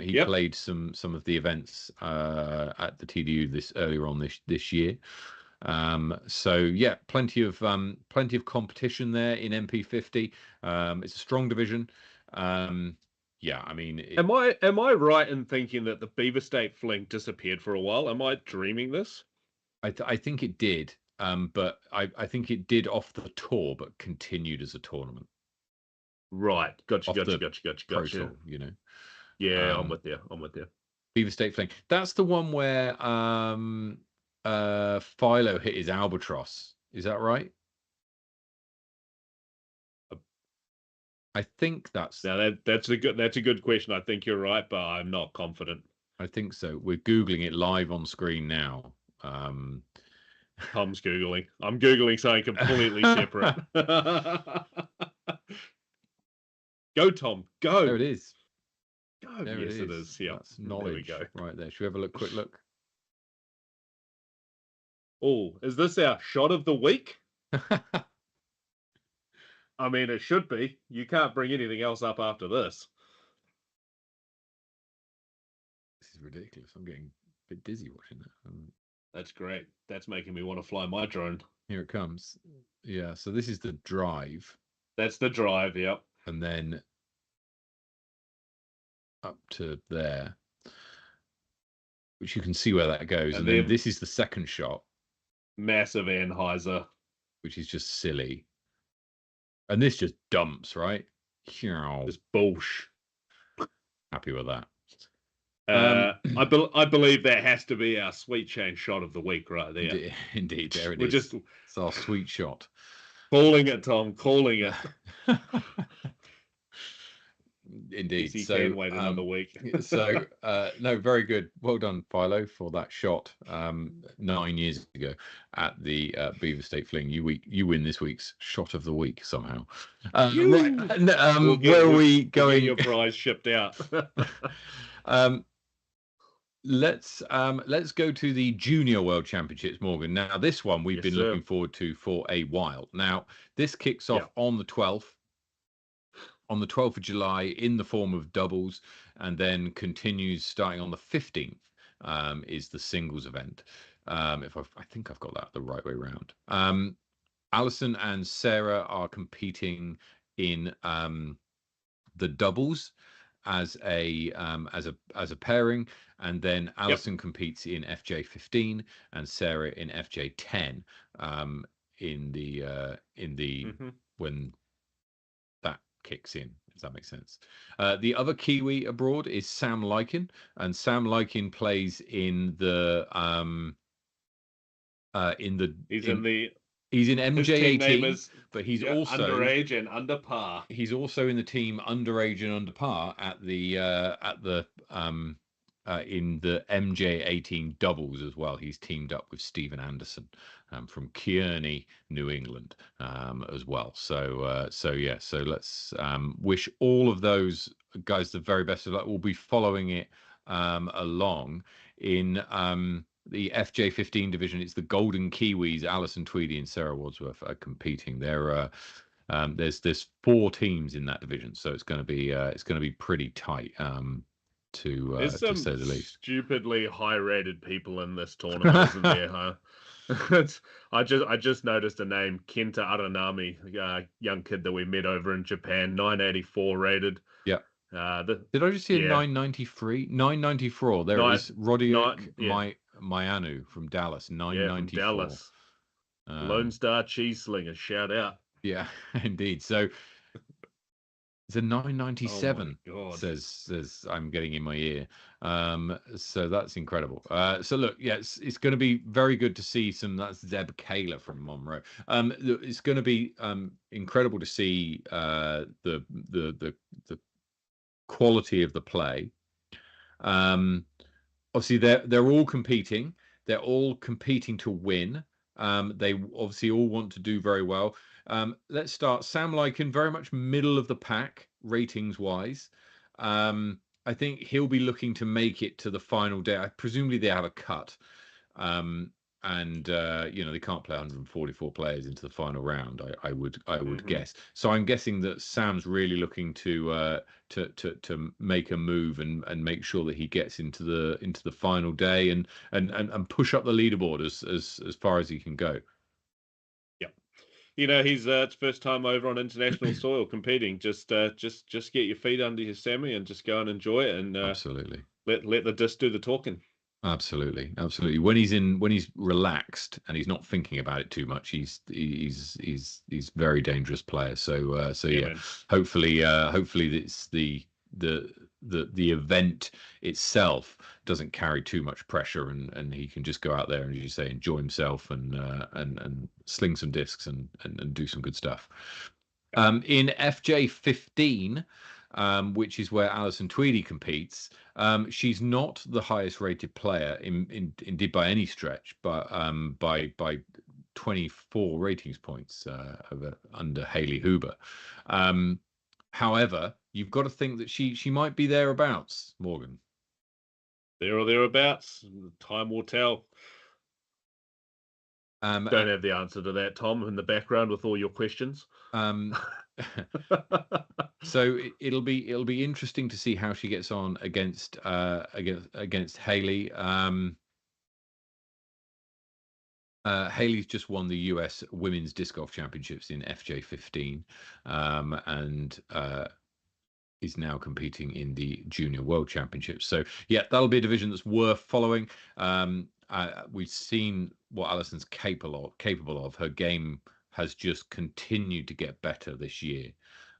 He played some of the events at the TDU earlier on this year. So yeah, plenty of competition there in MP50. It's a strong division. Yeah, I mean, am I right in thinking that the Beaver State Fling disappeared for a while? Am I dreaming this? I think it did, but I think it did off the tour, but continued as a tournament. Right, gotcha. Pro tour, you know. Yeah, I'm with you. Beaver State Fling. That's the one where Philo hit his albatross. Is that right? I think that's. Now that's a good question. I think you're right, but I'm not confident. I think so. We're googling it live on screen now. Tom's googling. I'm googling something completely separate. Go, Tom. Go. There it is. Go. There yes, it is. Yeah. That's knowledge. There we go. Right there. Should we have a quick look? Oh, is this our shot of the week? I mean, it should be. You can't bring anything else up after this. This is ridiculous. I'm getting a bit dizzy watching that. That's great. That's making me want to fly my drone. Here it comes. Yeah, so this is the drive. That's the drive, yep. And then up to there, which you can see where that goes. And then this is the second shot. Massive Anheuser. Which is just silly. And this just dumps, right? Just bullsh. Happy with that. I believe that has to be our sweet chain shot of the week right there. Indeed, there it is. It's our sweet shot. Calling it, Tom. Calling it. Indeed. He can wait another week. So, no, very good. Well done, Philo, for that shot 9 years ago at the Beaver State Fling. You win this week's shot of the week somehow. Right. Where are we going? Your prize shipped out. Let's go to the Junior World Championships, Morgan. Now, this one we've been looking forward to for a while. Now, this kicks off on the 12th. On the 12th of July in the form of doubles, and then continues starting on the 15th is the singles event. I think I've got that the right way around. Alison and Sarah are competing in the doubles as a pairing, and then Alison competes in FJ15 and Sarah in FJ10 in the when that kicks in, if that makes sense. The other Kiwi abroad is Sam Lykin, and Sam Lykin plays in the In the He's in the he's in his team name MJ18, is but he's also underage and under par. in the team underage and under par at the in the MJ18 doubles as well. He's teamed up with Stephen Anderson from Kearney, New England, as well. So yeah, so let's wish all of those guys the very best of luck. We'll be following it along in the FJ15 division. It's the Golden Kiwis, Alison Tweedy and Sarah Wadsworth are competing. There's 4 teams in that division, so it's going to be pretty tight, There's to some say the least. stupidly high-rated people in this tournament, isn't there? Huh? I just noticed a name, Kenta Aranami, young kid that we met over in Japan, 984 rated. Yeah. Did I just see a 993? 994. There is Rodiak Mayanu from Dallas, 994. From Dallas. Lone Star Cheese Slinger, shout out. Yeah, indeed. So it's a 997. Oh says I'm getting in my ear. So that's incredible. So look, yeah, it's going to be very good to see some. That's Zeb Kaler from Monroe. It's going to be incredible to see the quality of the play. Obviously, they're all competing. They're all competing to win. They obviously all want to do very well. Let's start. Sam Lycan, very much middle of the pack, ratings wise. I think he'll be looking to make it to the final day. Presumably they have a cut. And they can't play 144 players into the final round. I would guess. So I'm guessing that Sam's really looking to make a move and make sure that he gets into the final day and push up the leaderboard as far as he can go. Yeah, he's it's first time over on international soil competing. Just get your feet under your Sammy and just go and enjoy it, and absolutely let the disc do the talking. Absolutely. When he's relaxed and he's not thinking about it too much, he's very dangerous player. So yeah. Hopefully it's the event itself doesn't carry too much pressure and he can just go out there and, as you say, enjoy himself and sling some discs and do some good stuff. In FJ15, which is where Alison Tweedy competes. She's not the highest rated player indeed by any stretch, but by 24 ratings points under Hayley Huber. However, you've got to think that she might be thereabouts, Morgan. There or thereabouts. Time will tell. Don't have the answer to that, Tom, in the background with all your questions. So it'll be interesting to see how she gets on against Hayley. Hayley's just won the US Women's Disc Golf Championships in FJ15, and is now competing in the Junior World Championships. So yeah, that'll be a division that's worth following. We've seen what Alison's capable of. Her game has just continued to get better this year.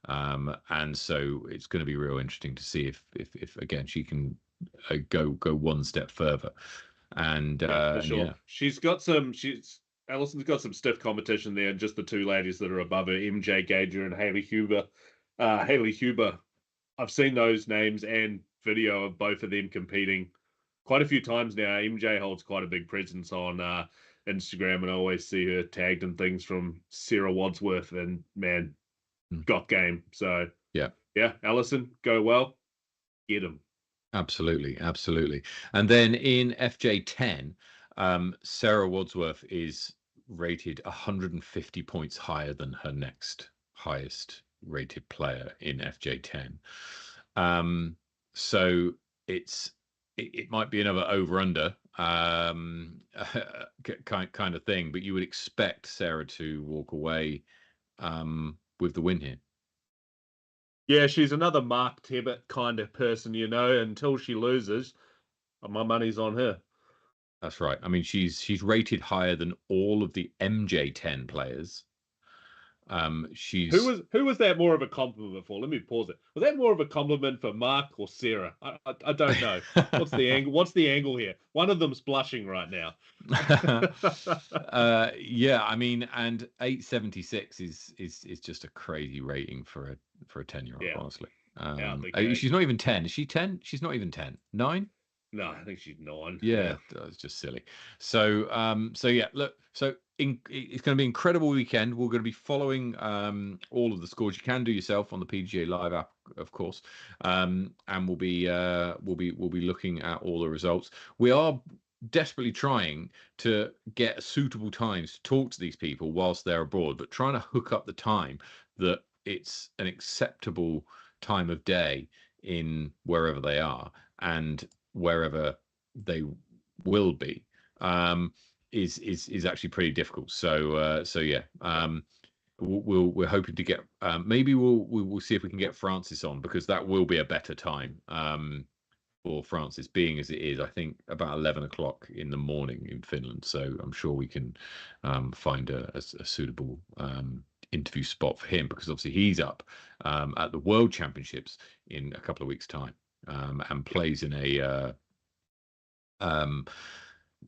And so it's going to be real interesting to see if again she can go one step further. And for sure. Yeah. Alison's got some stiff competition there, and just the 2 ladies that are above her, MJ Gager and Hayley Huber. Hayley Huber, I've seen those names and video of both of them competing quite a few times now. MJ holds quite a big presence on Instagram, and I always see her tagged in things from Sarah Wadsworth, and man, got game. So yeah, Alison, go well, get him. Absolutely. And then in FJ10, Sarah Wadsworth is rated 150 points higher than her next highest rated player in FJ10. So it might be another over-under kind of thing, but you would expect Sarah to walk away with the win here. Yeah, she's another Mark Tebbett kind of person, until she loses, my money's on her. That's right. I mean, she's rated higher than all of the MJ10 players. She's who was that more of a compliment for? Let me pause it. Was that more of a compliment for Mark or Sarah? I don't know. What's the angle? What's the angle here? One of them's blushing right now. Yeah, I mean, and 876 is just a crazy rating for a 10-year-old, Yeah. honestly. Out the gate. She's not even 10. Is she 10? She's not even 10. 9? No, I think she's 9. Yeah, it's just silly. So yeah, look, so it's going to be an incredible weekend. We're going to be following all of the scores. You can do yourself on the PGA Live app, of course, and we'll be looking at all the results. We are desperately trying to get suitable times to talk to these people whilst they're abroad, but trying to hook up the time that it's an acceptable time of day in wherever they are and wherever they will be is actually pretty difficult. So yeah, we're hoping to get maybe we'll see if we can get Francis on, because that will be a better time for Francis, being as it is, I think, about 11 o'clock in the morning in Finland. So I'm sure we can find a suitable interview spot for him, because obviously he's up at the World Championships in a couple of weeks' time, and plays in a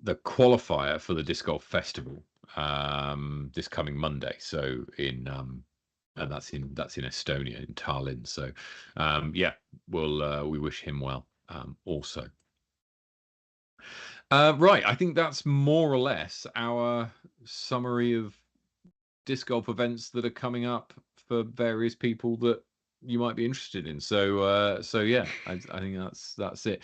the qualifier for the Disc Golf Festival this coming Monday. So and that's in Estonia, in Tallinn. So yeah, we wish him well also. Right, I think that's more or less our summary of disc golf events that are coming up for various people that you might be interested in. So yeah, I think that's it.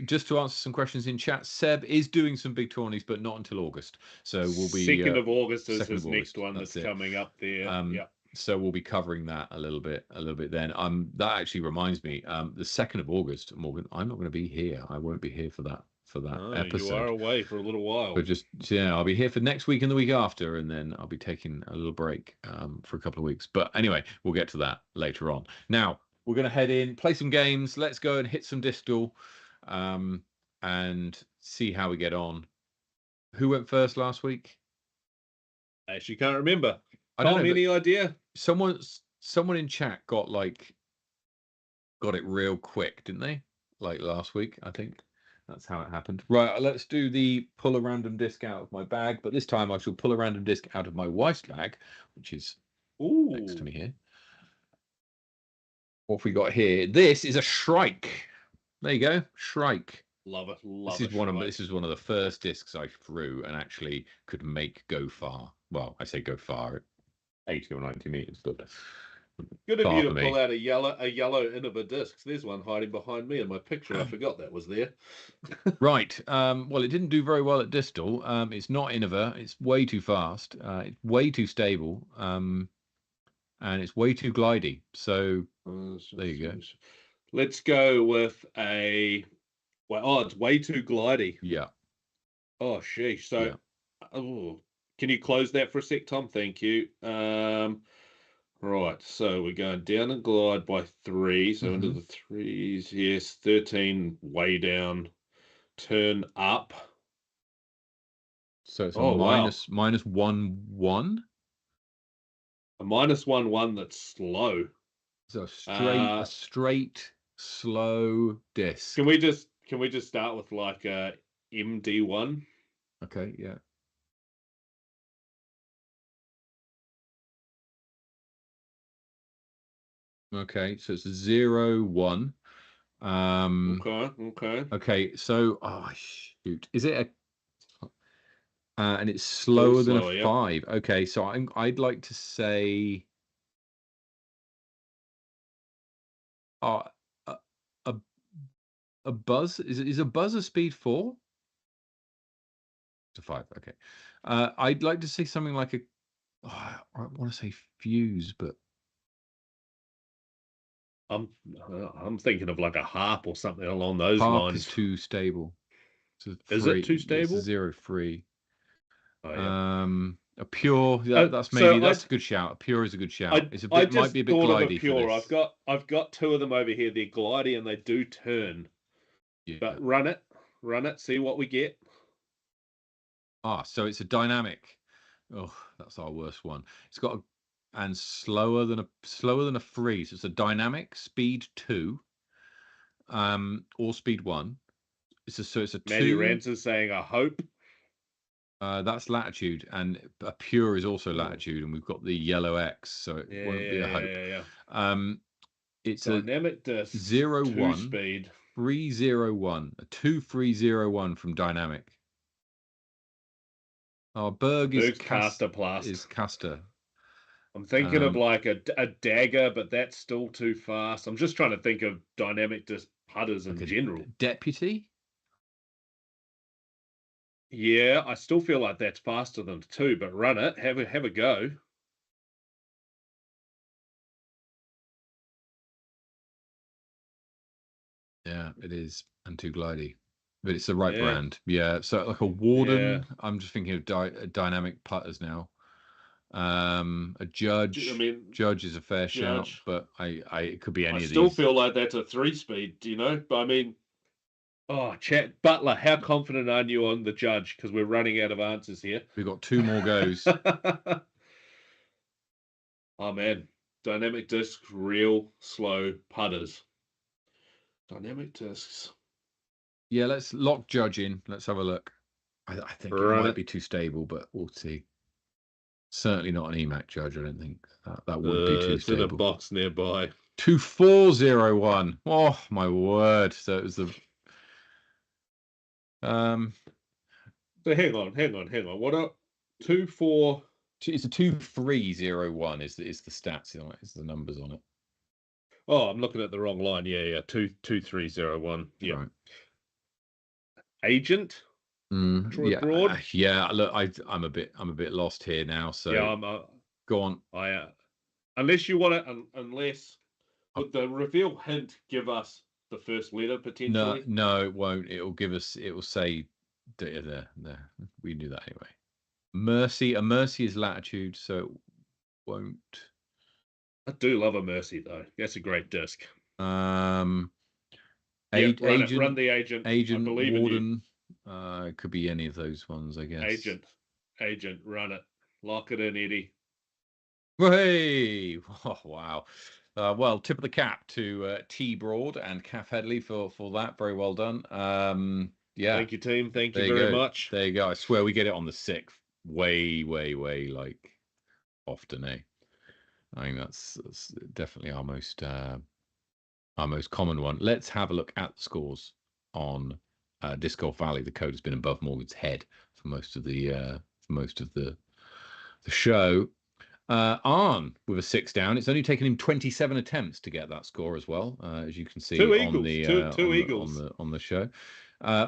Just to answer some questions in chat, Seb is doing some big tourneys, but not until August. So we'll be 2nd of August is 2nd his of next August. one that's coming up there. Yeah. So we'll be covering that a little bit then. That actually reminds me, the 2nd of August, Morgan, I'm not going to be here. I won't be here for that episode. You are away for a little while. But just, yeah, I'll be here for next week and the week after, and then I'll be taking a little break for a couple of weeks. But anyway, we'll get to that later on. Now we're going to head in, play some games. Let's go and hit some distal, and see how we get on. Who went first last week? I actually can't remember. I don't Tom, know, any idea? Someone in chat got it real quick, didn't they? Like last week, I think. That's how it happened. Right, let's do the pull a random disc out of my bag, but this time I shall pull a random disc out of my wife's bag, which is next to me here. What have we got here? This is a Shrike. There you go, Shrike. Love it. This is one of the first discs I threw and actually could make go far. Well, I say go far at 80 or 90 meters, but good of you to pull out a yellow Innova disc. There's one hiding behind me in my picture. I forgot that was there. Right. Well, it didn't do very well at distal. It's not Innova. It's way too fast. It's way too stable. And it's way too glidey. So there you go. Let's go with a. Well, it's way too glidey. Yeah. Oh, sheesh. So, can you close that for a sec, Tom? Thank you. Right. So we're going down and glide by 3. So into the 3s. Yes. 13 way down. Turn up. So it's a minus 1-1. A -1-1 that's slow. So a straight slow disc. Can we just start with like a MD1? Okay, yeah. Okay, so it's a 0-1. Okay, so shoot. Is it a and it's slower than a 5. Yep. Okay, so I'd like to say a buzz. Is a buzz a speed 4? It's a 5. Okay. I'd like to say something like I want to say fuse, but I'm thinking of like a harp or something along those harp lines. Is too stable. Is it too stable? It's a 0-3. Oh, yeah. A pure. That's a good shout. A pure is a good shout. It's a bit. Might be a bit glidey for this. I've got 2 of them over here. They're glidey and they do turn. Yeah. But run it. See what we get. So it's a dynamic. Oh, that's our worst one. It's got and slower than a free. So it's a dynamic, speed 2, or speed 1. It's a Matty 2. Rance's saying, I hope. That's latitude, and a pure is also latitude, and we've got the yellow X, so it won't be a hope. Yeah. It's Dynamic disc, 0-1 speed. 301, a 2301 from dynamic. Berg is Caster plus. Is caster. I'm thinking of like a dagger, but that's still too fast. I'm just trying to think of dynamic disc putters in general. Deputy. Yeah, I still feel like that's faster than 2, but run it. Have a go. Yeah, it is, and too glidey, but it's the right brand. Yeah, so like a Warden. Yeah. I'm just thinking of dynamic putters now. A Judge. I mean, Judge is a fair shout, but it could be any of these. I still feel like that's a 3-speed, but I mean, chat Butler, how confident are you on the Judge? Because we're running out of answers here. We've got 2 more goes. Oh man, dynamic discs, real slow putters. Dynamic discs. Yeah, let's lock Judge in. Let's have a look. I think it might be too stable, but we'll see. Certainly not an EMAC Judge, I don't think. That would be too stable. It's in a box nearby. 2401. Oh, my word. So it was the... So hang on. What up? 24... It's a 2301 is the stats on it, is the numbers on it. Oh, I'm looking at the wrong line. Yeah. 2301. Yeah. Right. Agent? Troy Broad? Yeah, look, I'm a bit lost here now. So yeah, go on. Unless you want to, unless would the reveal hint give us the first letter potentially? No, it won't. It will say there. We knew that anyway. Mercy, a Mercy is latitude, so it won't. I do love a Mercy though. That's a great disc. Run the agent. Agent, I believe Warden. In you. It could be any of those ones, I guess. Agent, run it. Lock it in, Eddie. Hey! Oh, wow. Well, tip of the cap to T Broad and Kath Headley for that. Very well done. Yeah. Thank you, team. Thank you very much. There you go. I swear we get it on the 6th. Way like often, eh? I think that's definitely our most common one. Let's have a look at the scores on Disc Golf Valley. The code has been above Morgan's head for most of the show. Arn with a 6 down. It's only taken him 27 attempts to get that score as well, as you can see on the show.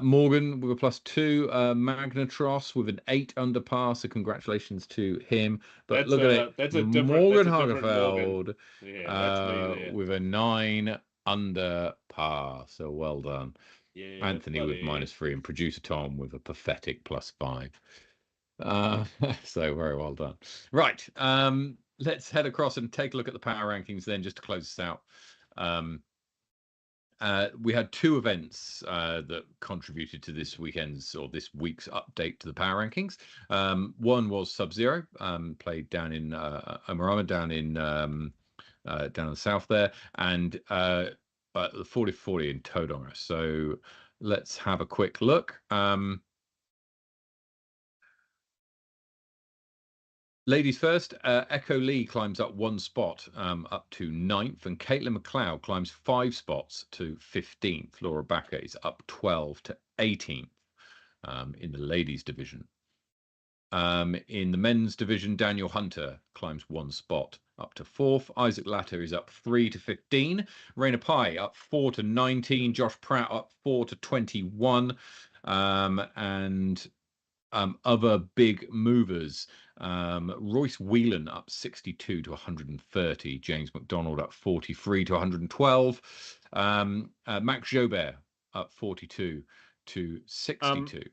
Morgan with a +2. Magnatros with an 8 under par. So congratulations to him. But look at it. That's Morgan Hagefeld with a 9 under par. So well done. Yeah, Anthony with -3 and producer Tom with a pathetic +5. So very well done. Right. Let's head across and take a look at the power rankings then, just to close this out. We had 2 events that contributed to this week's update to the power rankings. One was Sub-Zero, played down in Omarama, down in the south there, and the 40-40 in Tauranga. So let's have a quick look. Ladies first, Echo Lee climbs up 1 spot up to 9th, and Caitlin McLeod climbs 5 spots to 15th. Laura Backer is up 12 to 18th in the ladies division. In the men's division, Daniel Hunter climbs 1 spot up to 4th. Isaac Latter is up 3 to 15. Raina Pai up 4 to 19. Josh Pratt up 4 to 21. And other big movers, Royce Whelan up 62 to 130, James McDonald up 43 to 112, Max Jobert up 42 to 62.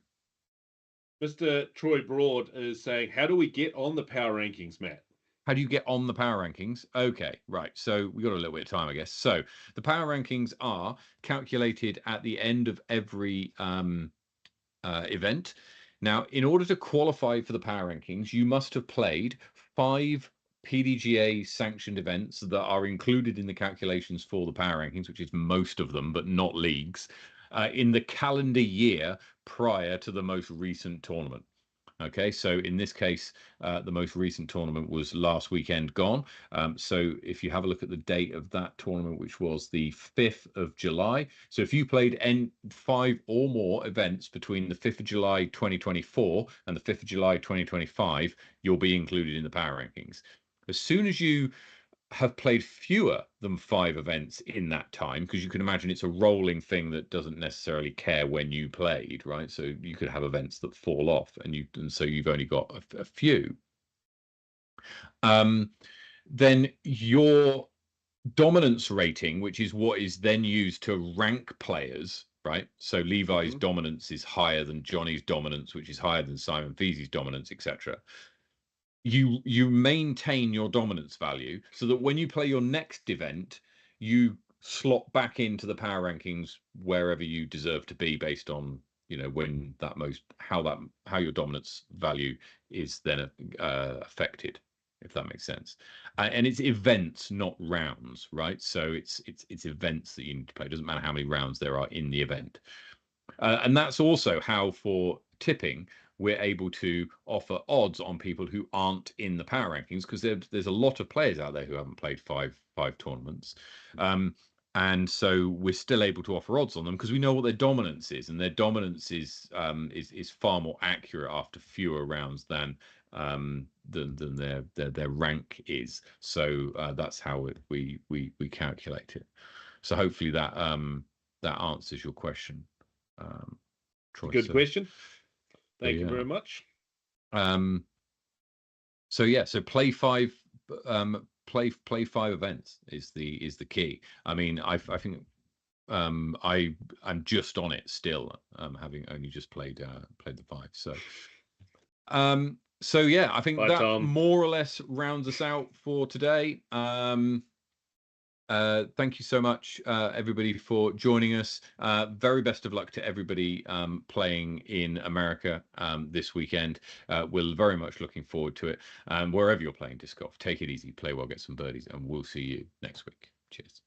Mr. Troy Broad is saying, how do we get on the power rankings, Matt? How do you get on the power rankings? Okay, right. So we got a little bit of time, I guess. So the power rankings are calculated at the end of every event. Now, in order to qualify for the power rankings, you must have played 5 PDGA sanctioned events that are included in the calculations for the power rankings, which is most of them, but not leagues, in the calendar year prior to the most recent tournament. Okay, so in this case, the most recent tournament was last weekend gone. So if you have a look at the date of that tournament, which was the 5th of July. So if you played 5 or more events between the 5th of July 2024 and the 5th of July 2025, you'll be included in the power rankings. As soon as you have played fewer than 5 events in that time, because you can imagine it's a rolling thing that doesn't necessarily care when you played, right? So you could have events that fall off, and so you've only got a few. Then your dominance rating, which is what is then used to rank players, right? So Levi's dominance is higher than Johnny's dominance, which is higher than Simon Feasy's dominance, etc. You maintain your dominance value so that when you play your next event, you slot back into the power rankings wherever you deserve to be based on, you know, when that how your dominance value is then affected, if that makes sense. And it's events, not rounds, right? So it's events that you need to play. It doesn't matter how many rounds there are in the event. And that's also how, for tipping, we're able to offer odds on people who aren't in the power rankings, because there's a lot of players out there who haven't played five tournaments. And so we're still able to offer odds on them because we know what their dominance is, and their dominance is far more accurate after fewer rounds than their rank is. So that's how we calculate it. So hopefully that answers your question, Troy. Good question. Thank you very much. So yeah, so play 5 events is the key. I mean, I think I'm just on it still, having only just played the 5. So yeah, I think that more or less rounds us out for today. Thank you so much, everybody, for joining us. Very best of luck to everybody playing in America this weekend. We're very much looking forward to it. Wherever you're playing disc golf, take it easy, play well, get some birdies, and we'll see you next week. Cheers.